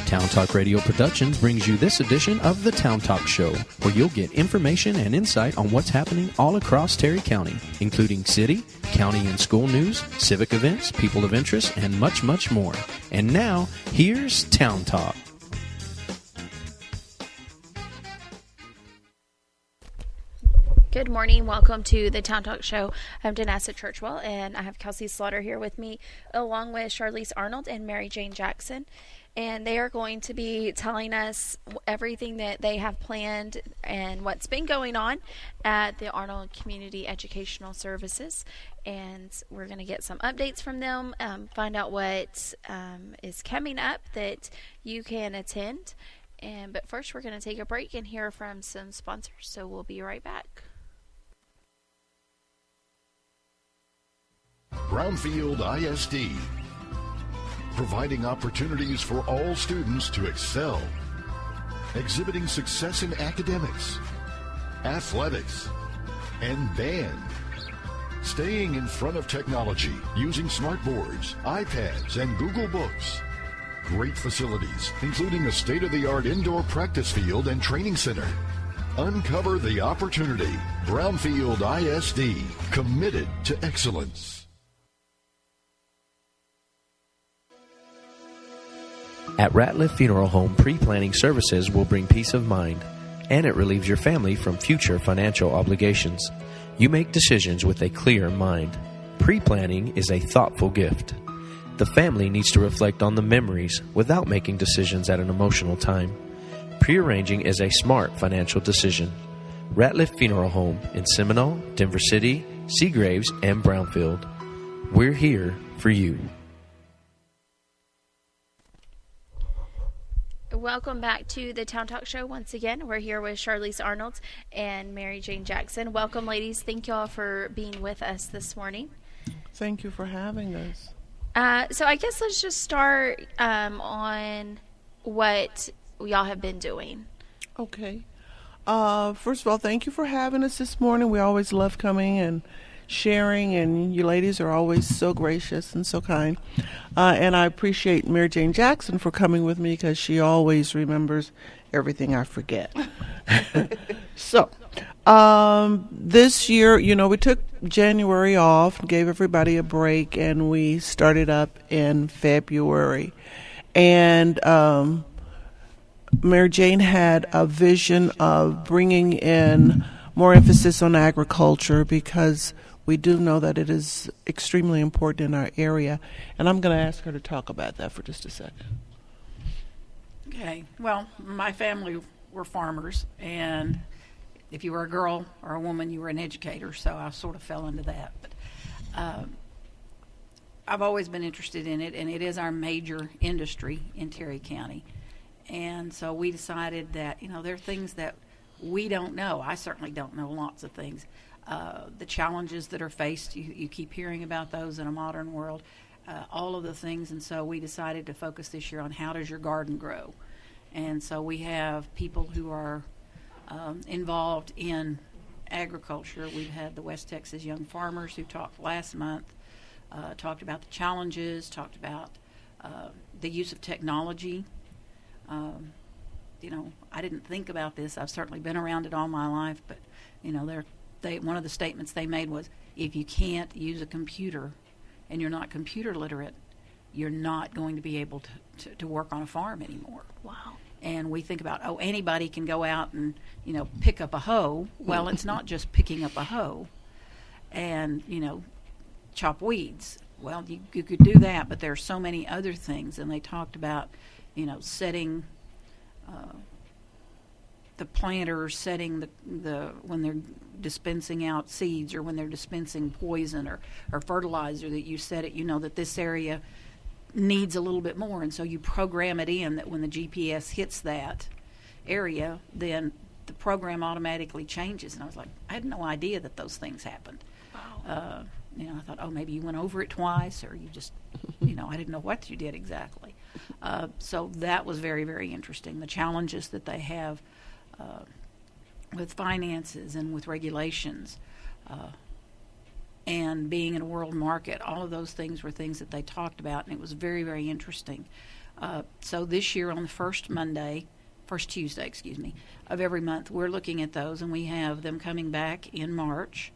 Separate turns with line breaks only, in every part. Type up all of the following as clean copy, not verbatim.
Town Talk Radio Productions brings you this edition of the Town Talk Show, where you'll get information and insight on what's happening all across Terry County, including city, county and school news, civic events, people of interest, and much, much more. And now, here's Town Talk.
Good morning. Welcome to the Town Talk Show. I'm Danessa Churchwell, and I have Kelsey Slaughter here with me, along with Charlyce Arnold and Mary Jane Jackson. And they are going to be telling us everything that they have planned and what's been going on at the Arnold Community Educational Services. And we're going to get some updates from them, find out what is coming up that you can attend. But first, we're going to take a break and hear from some sponsors. So we'll be right back.
Brownfield ISD, providing opportunities for all students to excel, exhibiting success in academics, athletics, and band, staying in front of technology using smartboards, iPads, and Google Books. Great facilities, including a state-of-the-art indoor practice field and training center. Uncover the opportunity. Brownfield ISD, committed to excellence.
At Ratliff Funeral Home, pre-planning services will bring peace of mind, and it relieves your family from future financial obligations. You make decisions with a clear mind. Pre-planning is a thoughtful gift. The family needs to reflect on the memories without making decisions at an emotional time. Pre-arranging is a smart financial decision. Ratliff Funeral Home in Seminole, Denver City, Seagraves, and Brownfield. We're here for you.
Welcome back to the Town Talk Show. Once again, we're here with Charlyce Arnold and Mary Jane Jackson. Welcome, ladies. Thank you all for being with us this morning.
Thank you for having us.
So I guess let's just start on what y'all have been doing.
Okay. First of all, thank you for having us this morning. We always love coming and sharing, and you ladies are always so gracious and so kind. And I appreciate Mary Jane Jackson for coming with me because she always remembers everything I forget. So, this year, we took January off, gave everybody a break, and we started up in February. And Mary Jane had a vision of bringing in more emphasis on agriculture because we do know that it is extremely important in our area. And I'm going to ask her to talk about that for just a second.
Okay. Well, my family were farmers, and if you were a girl or a woman, you were an educator, so I sort of fell into that. But I've always been interested in it, and it is our major industry in Terry County. And so we decided that, there are things that we don't know. I certainly don't know lots of things. The challenges that are faced, you keep hearing about those in a modern world, all of the things. And so we decided to focus this year on how does your garden grow. And so we have people who are involved in agriculture. We've had the West Texas Young Farmers who talked last month, talked about the challenges, talked about the use of technology. I didn't think about this. I've certainly been around it all my life, but, one of the statements they made was, if you can't use a computer and you're not computer literate, you're not going to be able to work on a farm anymore.
Wow.
And we think about, anybody can go out and, pick up a hoe. Well, it's not just picking up a hoe and, chop weeds. Well, you could do that, but there are so many other things. And they talked about, setting the planters, setting the when they're dispensing out seeds or when they're dispensing poison or fertilizer, that you set it, that this area needs a little bit more. And so you program it in that when the GPS hits that area, then the program automatically changes. And I was like, I had no idea that those things happened.
Wow.
I thought, maybe you went over it twice, or you just, I didn't know what you did exactly. So that was very, very interesting. The challenges that they have with finances and with regulations and being in a world market, all of those things were things that they talked about, and it was very, very interesting. So this year on the first Tuesday, of every month, we're looking at those, and we have them coming back in March.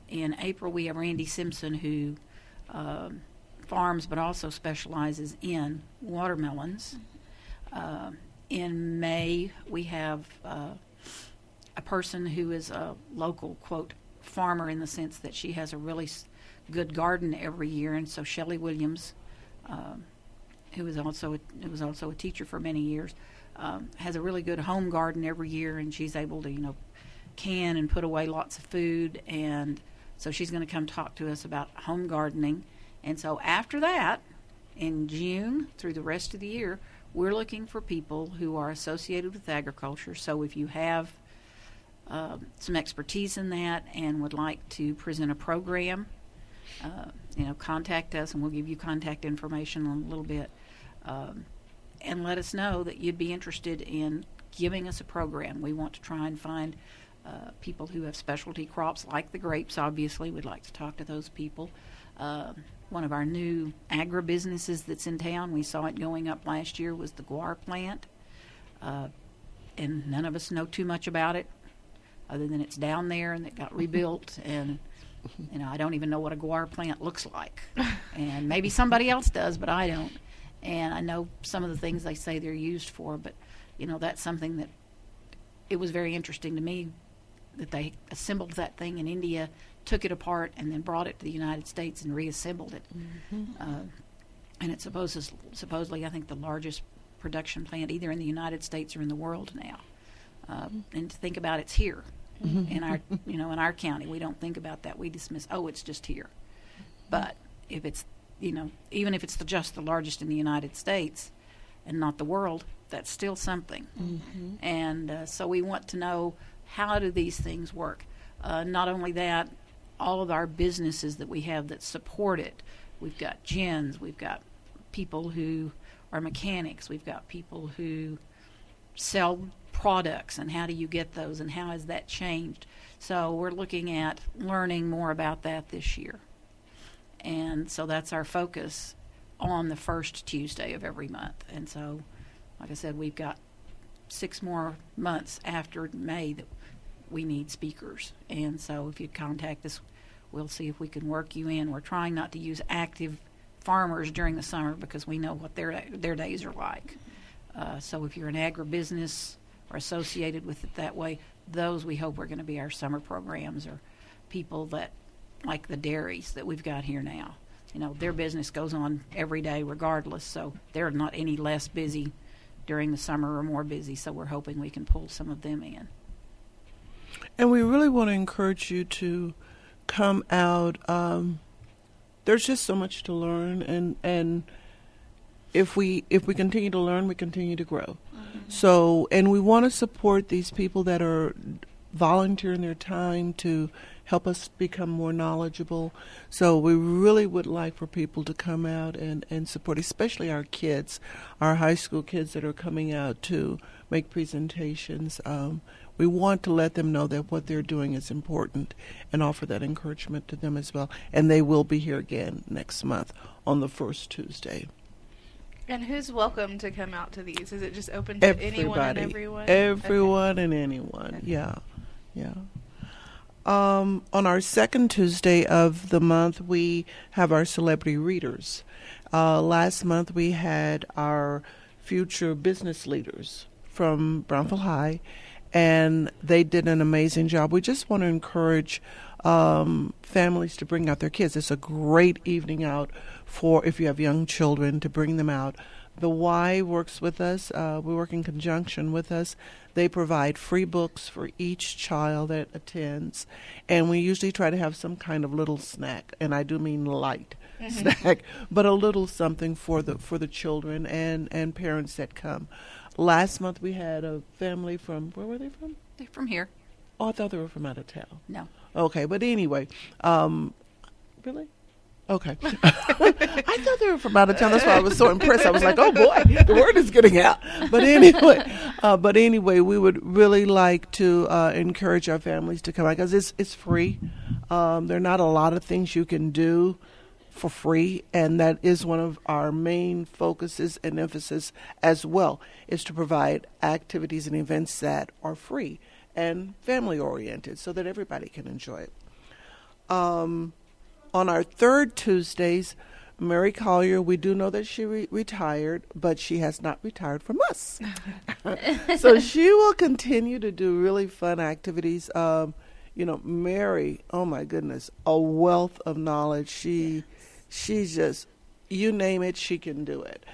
In April, we have Randy Simpson, who farms but also specializes in watermelons. In May, we have a person who is a local, quote, farmer in the sense that she has a really good garden every year, and so Shelley Williams, who was also a teacher for many years, has a really good home garden every year, and she's able to, can and put away lots of food, and so she's going to come talk to us about home gardening. And so after that, in June through the rest of the year, we're looking for people who are associated with agriculture. So if you have some expertise in that and would like to present a program, contact us, and we'll give you contact information in a little bit, and let us know that you'd be interested in giving us a program. We want to try and find people who have specialty crops like the grapes. Obviously, we'd like to talk to those people. One of our new agribusinesses that's in town, we saw it going up last year, was the guar plant. And none of us know too much about it, other than it's down there and it got rebuilt. And, I don't even know what a guar plant looks like. And maybe somebody else does, but I don't. And I know some of the things they say they're used for, but, that's something that it was very interesting to me that they assembled that thing in India, took it apart, and then brought it to the United States and reassembled it. Mm-hmm. And it's supposedly, I think, the largest production plant either in the United States or in the world now. And to think about it's here in our, in our county. We don't think about that. We dismiss, it's just here. But if it's, even if it's just the largest in the United States and not the world, that's still something. Mm-hmm. And so we want to know, how do these things work? Not only that, all of our businesses that we have that support it. We've got gins, we've got people who are mechanics, we've got people who sell products, and how do you get those, and how has that changed? So we're looking at learning more about that this year. And so that's our focus on the first Tuesday of every month. And so, like I said, we've got 6 more months after May that we need speakers. And so if you'd contact us, we'll see if we can work you in. We're trying not to use active farmers during the summer because we know what their days are like. So if you're an agribusiness or associated with it that way, those we hope are going to be our summer programs, or people that, like the dairies that we've got here now. Their business goes on every day regardless, so they're not any less busy during the summer or more busy, so we're hoping we can pull some of them in.
And we really want to encourage you to come out. There's just so much to learn, and if we continue to learn, we continue to grow. Mm-hmm. So, and we want to support these people that are volunteering their time to help us become more knowledgeable. So we really would like for people to come out and support, especially our kids, our high school kids that are coming out to make presentations. We want to let them know that what they're doing is important and offer that encouragement to them as well. And they will be here again next month on the first Tuesday.
And who's welcome to come out to these? Is it just open to anyone and everyone?
Everyone and anyone, okay. Yeah. On our second Tuesday of the month, we have our celebrity readers. Last month, we had our future business leaders from Brownville High, and they did an amazing job. We just want to encourage families to bring out their kids. It's a great evening out for, if you have young children, to bring them out. The Y works with us. We work in conjunction with us. They provide free books for each child that attends, and we usually try to have some kind of little snack, and I do mean light snack, but a little something for the children and parents that come. Last month we had a family from, where were they from?
They're from here.
Oh, I thought they were from out of town.
No.
Okay, but anyway, really? Okay. I thought they were from out of town. That's why I was so impressed. I was like, oh boy, the word is getting out. But anyway, we would really like to encourage our families to come out because it's free. There are not a lot of things you can do for free, and that is one of our main focuses and emphasis as well, is to provide activities and events that are free and family-oriented so that everybody can enjoy it. On our third Tuesdays, Mary Collier, we do know that she retired, but she has not retired from us. So she will continue to do really fun activities. Mary, oh my goodness, a wealth of knowledge. She's just, you name it, she can do it.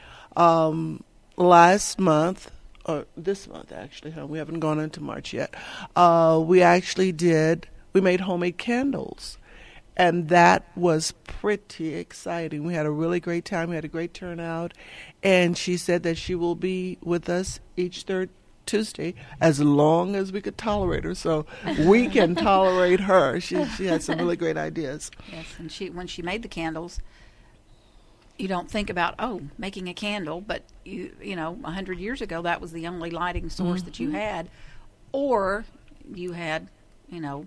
Last month, or this month actually, we haven't gone into March yet, we made homemade candles. And that was pretty exciting. We had a really great time. We had a great turnout. And she said that she will be with us each third Tuesday as long as we could tolerate her. So we can tolerate her. She had some really great ideas.
Yes, and when she made the candles, you don't think about, making a candle, but 100 years ago, that was the only lighting source that you had. Or you had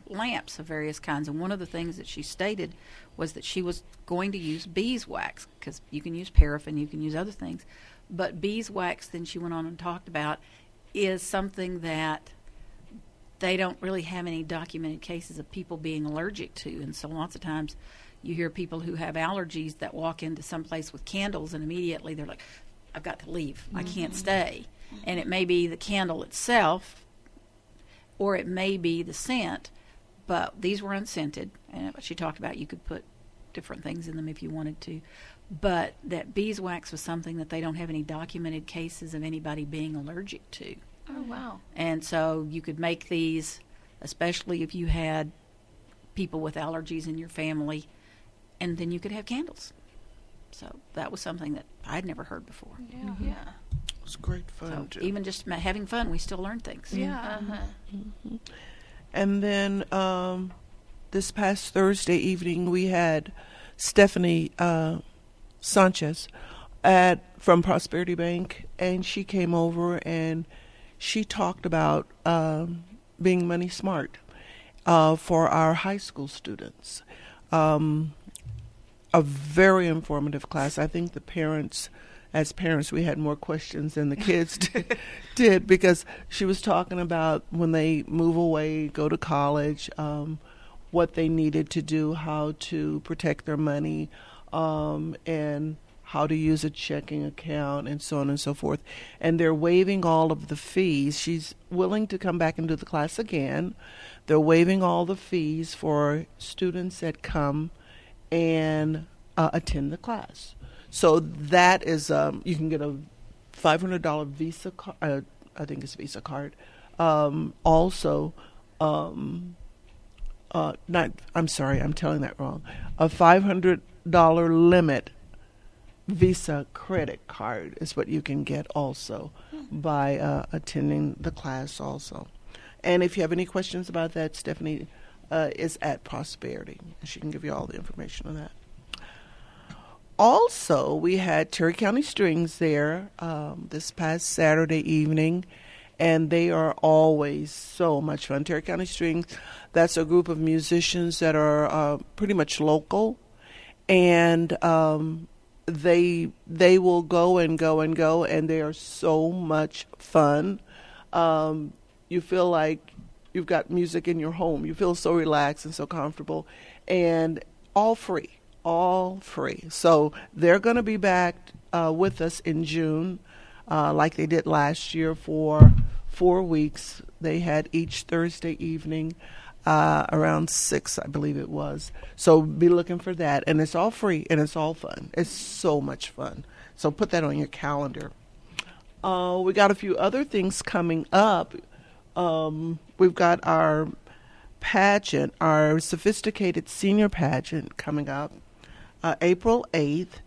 lamps of various kinds. And one of the things that she stated was that she was going to use beeswax, because you can use paraffin, you can use other things. But beeswax, then she went on and talked about, is something that they don't really have any documented cases of people being allergic to. And so lots of times you hear people who have allergies that walk into some place with candles and immediately they're like, I've got to leave. I can't stay. And it may be the candle itself, or it may be the scent, but these were unscented. And she talked about you could put different things in them if you wanted to. But that beeswax was something that they don't have any documented cases of anybody being allergic to.
Oh, wow.
And so you could make these, especially if you had people with allergies in your family, and then you could have candles. So that was something that I'd never heard before.
Yeah. Yeah.
It was great fun, too.
Even just having fun, we still learn things.
Yeah.
And then this past Thursday evening, we had Stephanie Sanchez from Prosperity Bank, and she came over and she talked about being money smart for our high school students. A very informative class. I think as parents, we had more questions than the kids did, because she was talking about when they move away, go to college, what they needed to do, how to protect their money, and how to use a checking account, and so on and so forth. And they're waiving all of the fees. She's willing to come back and do the class again. They're waiving all the fees for students that come and attend the class. So that is, you can get a $500 Visa card, I think it's Visa card. Also, I'm sorry, I'm telling that wrong. A $500 limit Visa credit card is what you can get also by attending the class also. And if you have any questions about that, Stephanie is at Prosperity. She can give you all the information on that. Also, we had Terry County Strings there this past Saturday evening, and they are always so much fun. Terry County Strings, that's a group of musicians that are pretty much local, and they will go and go and go, and they are so much fun. You feel like you've got music in your home. You feel so relaxed and so comfortable, and all free. All free. So they're going to be back with us in June, like they did last year for 4 weeks. They had each Thursday evening around 6, I believe it was. So be looking for that. And it's all free and it's all fun. It's so much fun. So put that on your calendar. We got a few other things coming up. We've got our pageant, our sophisticated senior pageant coming up April 8th,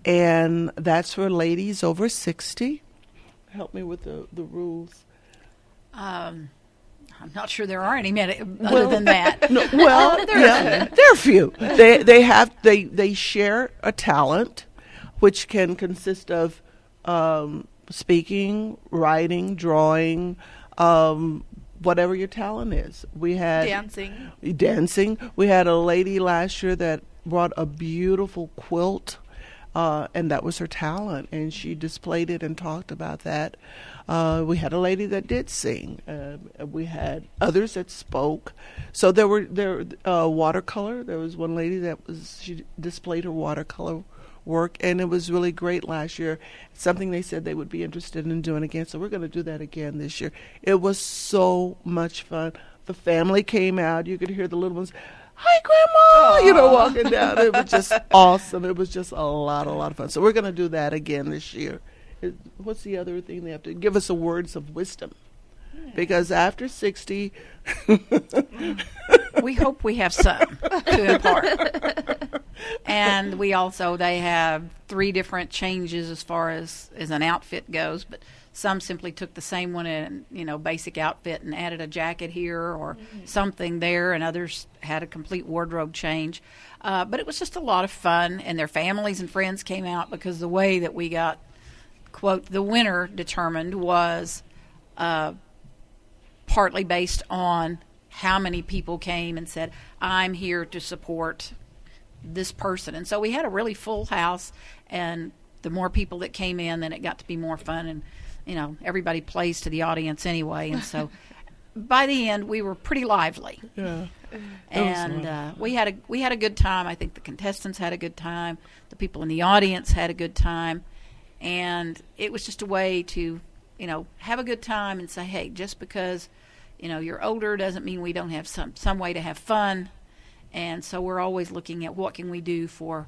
and that's for ladies over 60. Help me with the rules.
I'm not sure there are any other than that.
No, well, yeah, there are a few. They share a talent, which can consist of speaking, writing, drawing, whatever your talent is. We had
dancing.
We had a lady last year that brought a beautiful quilt, and that was her talent, and she displayed it and talked about that. We had a lady that did sing. We had others that spoke. So there watercolor. There was one lady she displayed her watercolor work, and it was really great last year. Something they said they would be interested in doing again. So we're going to do that again this year. It was so much fun. The family came out. You could hear the little ones, "Hi, Grandma," walking down. It was just awesome. It was just a lot of fun. So we're going to do that again this year. What's the other thing they have to give us? Words of wisdom. Because after 60,
we hope we have some to impart. And they have 3 different changes as far as an outfit goes, but some simply took the same one and, basic outfit and added a jacket here or something there, and others had a complete wardrobe change. But it was just a lot of fun, and their families and friends came out because the way that we got, quote, the winner determined was partly based on how many people came and said, "I'm here to support this person." And so we had a really full house, and the more people that came in, then it got to be more fun, and everybody plays to the audience anyway, and so by the end we were pretty lively.
Yeah.
And we had a good time. I think the contestants had a good time, the people in the audience had a good time, and it was just a way to have a good time and say, hey, just because you're older doesn't mean we don't have some way to have fun. And so we're always looking at what can we do for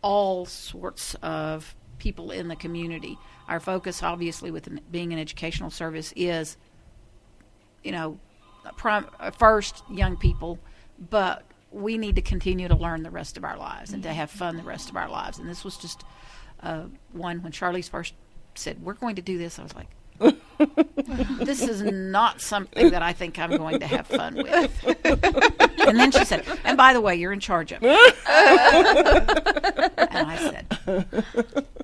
all sorts of people in the community. Our focus, obviously, with being an educational service is, first young people, but we need to continue to learn the rest of our lives and to have fun the rest of our lives. And this was just one, when Charlyce first said, "We're going to do this," I was like, this is not something that I think I'm going to have fun with. And then she said, "And by the way, you're in charge of it." And I said,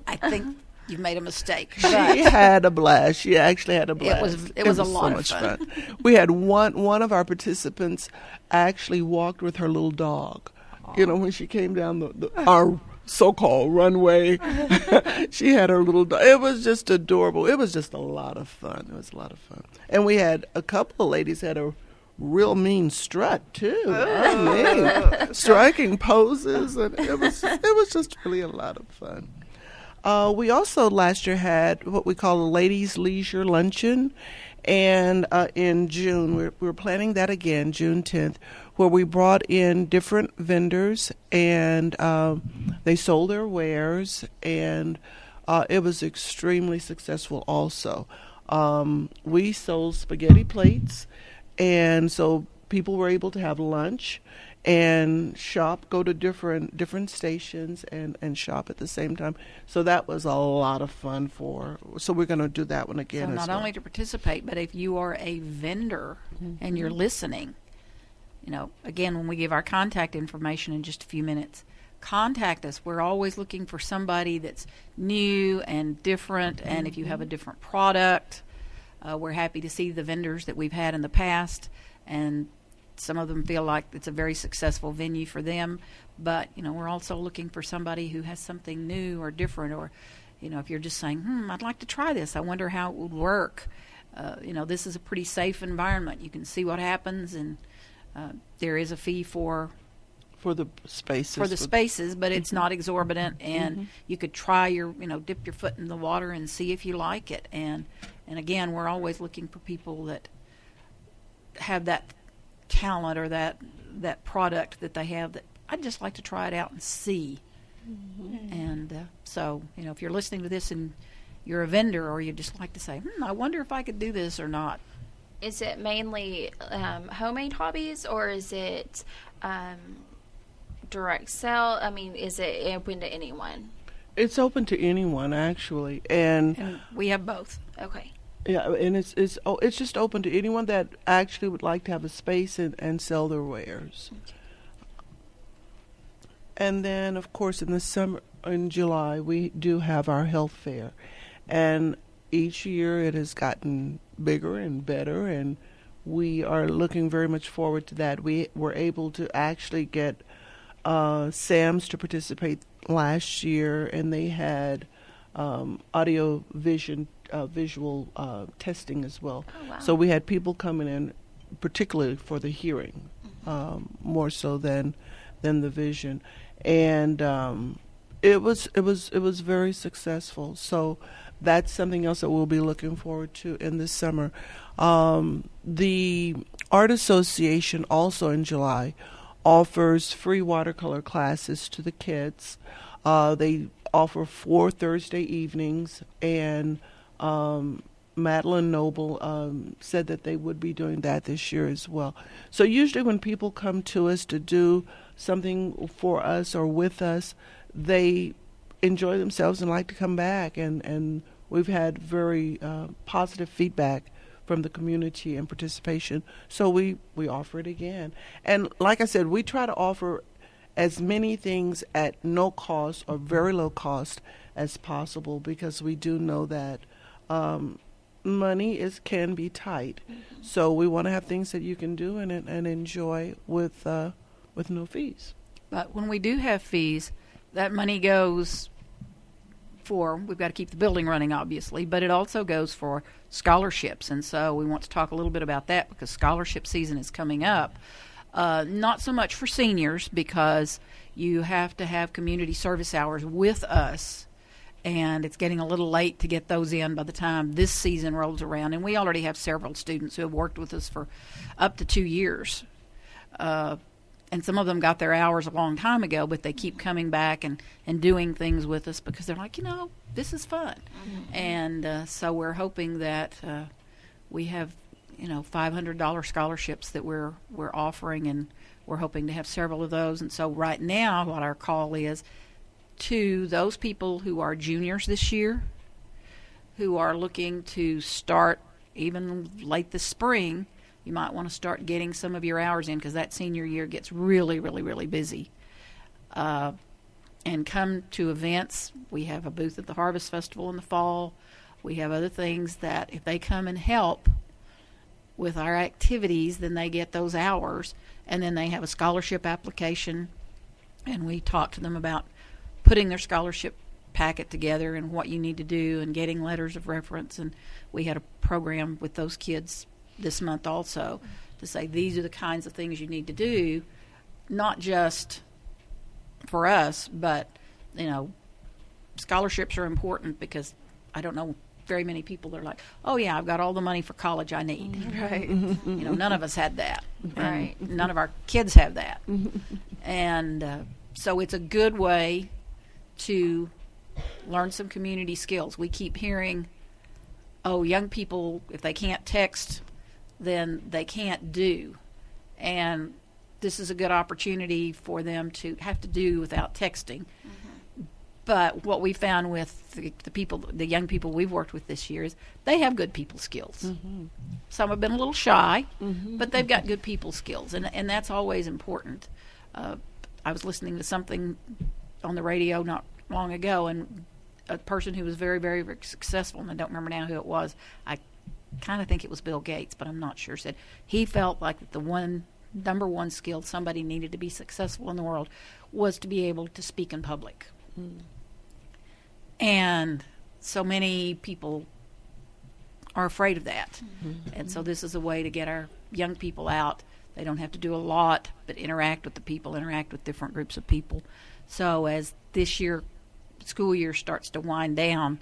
"I think you've made a mistake." But
she had a blast. She actually had a blast.
It was a lot of fun.
We had one of our participants actually walked with her little dog. When she came down our so-called runway, she had her little dog. It was just adorable. It was just a lot of fun. It was a lot of fun. And we had a couple of ladies had a real mean strut too. I mean, striking poses, and it was just really a lot of fun. We also last year had what we call a ladies' leisure luncheon, and in June we're planning that again, June 10th, where we brought in different vendors, and they sold their wares, and it was extremely successful also. We sold spaghetti plates, and so people were able to have lunch and shop, go to different stations and shop at the same time. So that was a lot of fun so we're going to do that one again.
So not only to participate, but if you are a vendor and you're listening, again, when we give our contact information in just a few minutes, contact us. We're always looking for somebody that's new and different, and if you have a different product, we're happy to see the vendors that we've had in the past, and some of them feel like it's a very successful venue for them, but we're also looking for somebody who has something new or different, or if you're just saying, I'd like to try this, I wonder how it would work. This is a pretty safe environment. You can see what happens, and there is a fee for
the spaces.
But it's not exorbitant, and you could try dip your foot in the water and see if you like it. And again, we're always looking for people that have that talent or that product that they have that I'd just like to try it out and see. And so if you're listening to this and you're a vendor, or you just like to say, I wonder if I could do this or not.
Is it mainly homemade hobbies, or is it direct sell? I mean, is it open to anyone?
It's open to anyone, actually, and
we have both.
Okay.
Yeah, and it's just open to anyone that actually would like to have a space and sell their wares. Okay. And then, of course, in the summer, in July, we do have our health fair, and each year it has gotten bigger and better, and we are looking very much forward to that. We were able to actually get SAMs to participate last year, and they had audio visual testing as well.
Oh, wow.
So we had people coming in, particularly for the hearing, more so than the vision, and it was very successful. So that's something else that we'll be looking forward to in the summer. The Art Association also in July offers free watercolor classes to the kids. They offer 4 Thursday evenings, and Madeline Noble said that they would be doing that this year as well. So usually when people come to us to do something for us or with us, they enjoy themselves and like to come back, and we've had very positive feedback from the community and participation. So we offer it again. And like I said, we try to offer as many things at no cost or very low cost as possible, because we do know that money can be tight. So we want to have things that you can do and enjoy with no fees.
But when we do have fees, that money goes for, we've got to keep the building running, obviously, but it also goes for scholarships. And so we want to talk a little bit about that, because scholarship season is coming up. Not so much for seniors, because you have to have community service hours with us, and it's getting a little late to get those in by the time this season rolls around. And we already have several students who have worked with us for up to 2 years. And some of them got their hours a long time ago, but they keep coming back and doing things with us because they're like, this is fun. Mm-hmm. And so we're hoping that we have, $500 scholarships that we're offering, and we're hoping to have several of those. And so right now what our call is to those people who are juniors this year, who are looking to start even late this spring. You might want to start getting some of your hours in, because that senior year gets really, really, really busy. And come to events. We have a booth at the Harvest Festival in the fall. We have other things that if they come and help with our activities, then they get those hours. And then they have a scholarship application. And we talk to them about putting their scholarship packet together and what you need to do and getting letters of reference. And we had a program with those kids this month also to say these are the kinds of things you need to do, not just for us, but scholarships are important, because I don't know very many people that are like, oh yeah, I've got all the money for college I need.
Right.
None of us had that.
Right.
None of our kids have that. And so it's a good way to learn some community skills. We keep hearing, young people, if they can't text, then they can't do. And this is a good opportunity for them to have to do without texting. Mm-hmm. But what we found with the young people we've worked with this year is they have good people skills. Mm-hmm. Some have been a little shy, but they've got good people skills, and that's always important. I was listening to something on the radio not long ago, and a person who was very, very, very successful, and I don't remember now who it was, I kind of think it was Bill Gates, but I'm not sure, said he felt like the number one skill somebody needed to be successful in the world was to be able to speak in public. And so many people are afraid of that. And so this is a way to get our young people out. They don't have to do a lot, but interact with the people, interact with different groups of people. So as this school year starts to wind down,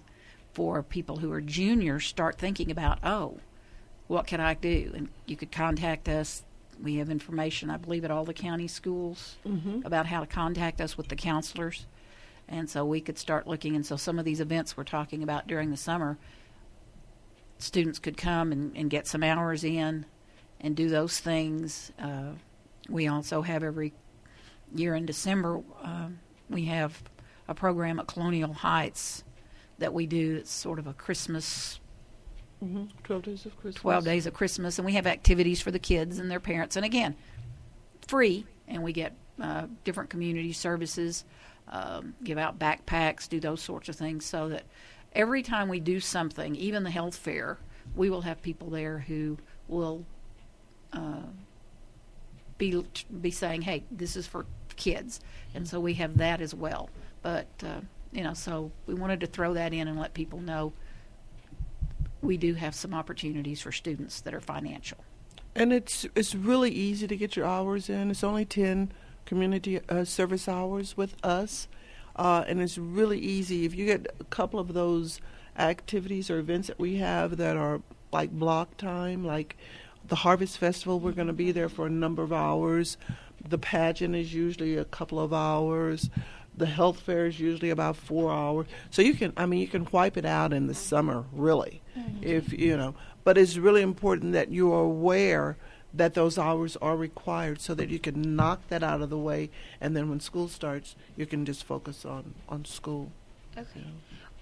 for people who are juniors, start thinking about, what can I do? And you could contact us. We have information, I believe, at all the county schools about how to contact us with the counselors. And so we could start looking. And so some of these events we're talking about during the summer, students could come and get some hours in and do those things. We also have every year in December, we have a program at Colonial Heights that we do. It's sort of a Christmas
12 days of Christmas.
12 days of Christmas, and we have activities for the kids and their parents. And again, free, and we get different community services, give out backpacks, do those sorts of things, so that every time we do something, even the health fair, we will have people there who will be saying, hey, this is for of kids, and so we have that as well. But so we wanted to throw that in and let people know we do have some opportunities for students that are financial.
And it's really easy to get your hours in. It's only 10 community service hours with us, and it's really easy. If you get a couple of those activities or events that we have that are like block time, like the Harvest Festival, we're going to be there for a number of hours. The pageant is usually a couple of hours. The health fair is usually about 4 hours. So you can wipe it out in the summer, really, if But it's really important that you are aware that those hours are required so that you can knock that out of the way, and then when school starts, you can just focus on school.
Okay.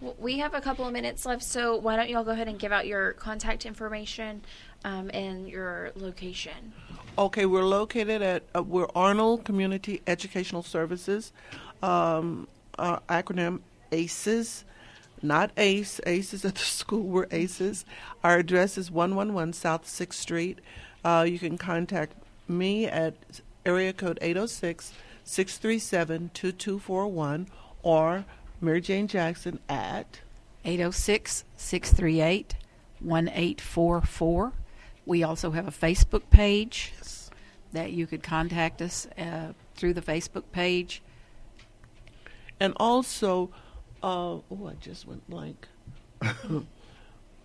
Well, we have a couple of minutes left, so why don't you all go ahead and give out your contact information and your location. Okay,
we're located at we're Arnold Community Educational Services, our acronym ACES, not ACE. ACE is at the school. We're ACES. Our address is 111 South 6th Street. You can contact me at area code 806-637-2241 or Mary Jane Jackson at
806-638-1844. We also have a Facebook page that you could contact us through the Facebook page.
And also, I just went blank.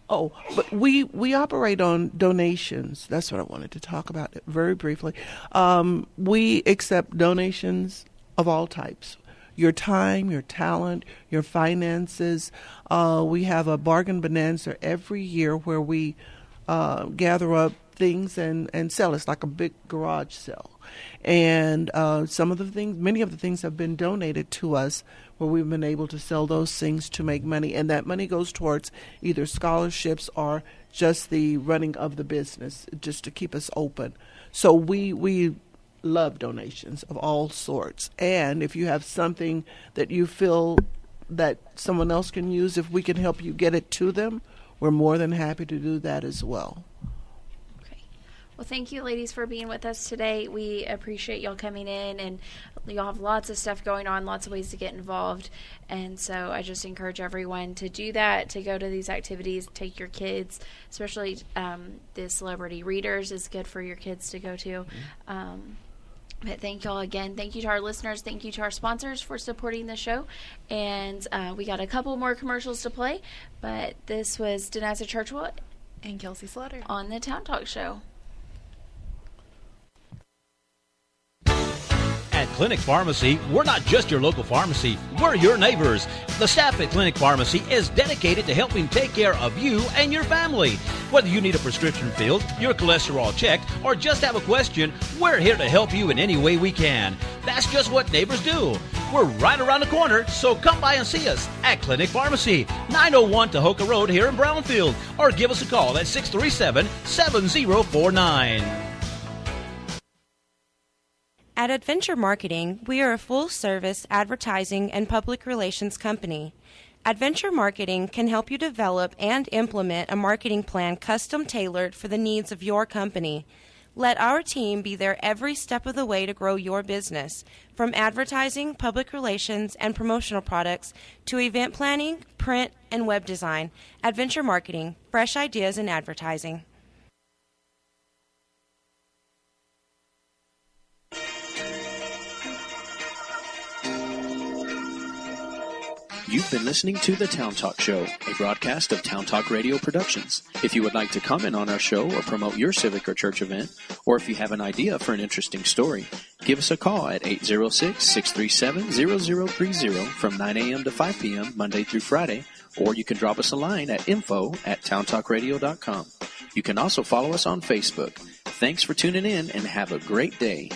But we operate on donations. That's what I wanted to talk about very briefly. We accept donations of all types. Your time, your talent, your finances. We have a bargain bonanza every year where we gather up things and sell. It's like a big garage sale. And many of the things have been donated to us where we've been able to sell those things to make money. And that money goes towards either scholarships or just the running of the business, just to keep us open. So we love donations of all sorts. And if you have something that you feel that someone else can use, if we can help you get it to them, we're more than happy to do that as well.
Okay. Well, thank you, ladies, for being with us today. We appreciate y'all coming in, and y'all have lots of stuff going on, lots of ways to get involved. And so I just encourage everyone to do that, to go to these activities, take your kids, especially the celebrity readers is good for your kids to go to. But thank y'all again. Thank you to our listeners. Thank you to our sponsors for supporting the show. And we got a couple more commercials to play. But this was Danessa Churchwell
and Kelsey Slaughter
on the Town Talk Show.
At Clinic Pharmacy, we're not just your local pharmacy, we're your neighbors. The staff at Clinic Pharmacy is dedicated to helping take care of you and your family. Whether you need a prescription filled, your cholesterol checked, or just have a question, we're here to help you in any way we can. That's just what neighbors do. We're right around the corner, so come by and see us at Clinic Pharmacy, 901 Tahoka Road here in Brownfield, or give us a call at 637-7049.
At Adventure Marketing, we are a full-service advertising and public relations company. Adventure Marketing can help you develop and implement a marketing plan custom-tailored for the needs of your company. Let our team be there every step of the way to grow your business, from advertising, public relations, and promotional products to event planning, print, and web design. Adventure Marketing, fresh ideas in advertising.
You've been listening to The Town Talk Show, a broadcast of Town Talk Radio Productions. If you would like to comment on our show or promote your civic or church event, or if you have an idea for an interesting story, give us a call at 806-637-0030 from 9 a.m. to 5 p.m. Monday through Friday, or you can drop us a line at info@towntalkradio.com. You can also follow us on Facebook. Thanks for tuning in and have a great day.